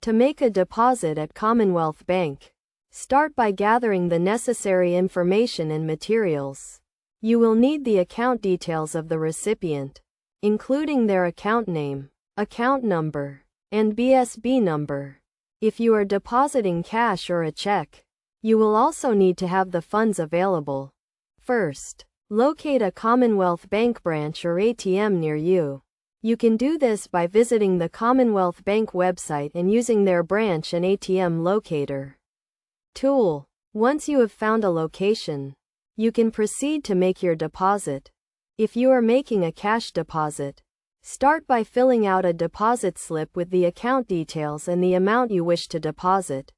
To make a deposit at Commonwealth Bank, start by gathering the necessary information and materials. You will need the account details of the recipient, including their account name, account number, and BSB number. If you are depositing cash or a check, you will also need to have the funds available. First, locate a Commonwealth Bank branch or ATM near you. You can do this by visiting the Commonwealth Bank website and using their branch and ATM locator tool. Once you have found a location, you can proceed to make your deposit. If you are making a cash deposit, start by filling out a deposit slip with the account details and the amount you wish to deposit.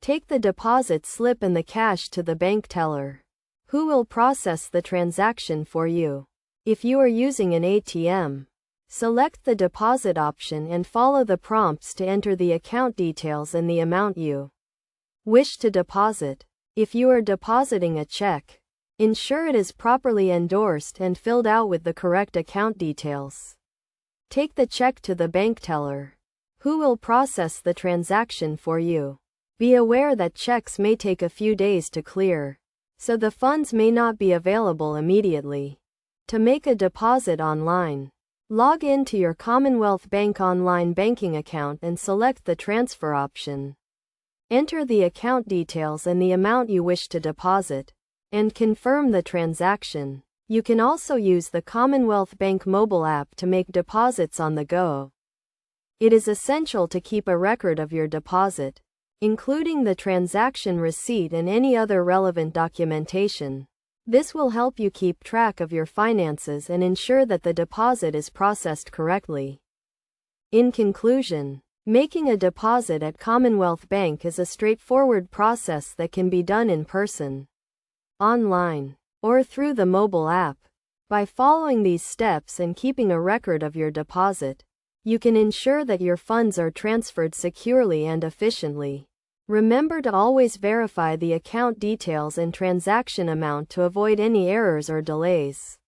Take the deposit slip and the cash to the bank teller, who will process the transaction for you. If you are using an ATM, select the deposit option and follow the prompts to enter the account details and the amount you wish to deposit. If you are depositing a check, ensure it is properly endorsed and filled out with the correct account details. Take the check to the bank teller, who will process the transaction for you. Be aware that checks may take a few days to clear, so the funds may not be available immediately. To make a deposit online, log in to your Commonwealth Bank online banking account and select the transfer option. Enter the account details and the amount you wish to deposit, and confirm the transaction. You can also use the Commonwealth Bank mobile app to make deposits on the go. It is essential to keep a record of your deposit, including the transaction receipt and any other relevant documentation. This will help you keep track of your finances and ensure that the deposit is processed correctly. In conclusion, making a deposit at Commonwealth Bank is a straightforward process that can be done in person, online, or through the mobile app. By following these steps and keeping a record of your deposit, you can ensure that your funds are transferred securely and efficiently. Remember to always verify the account details and transaction amount to avoid any errors or delays.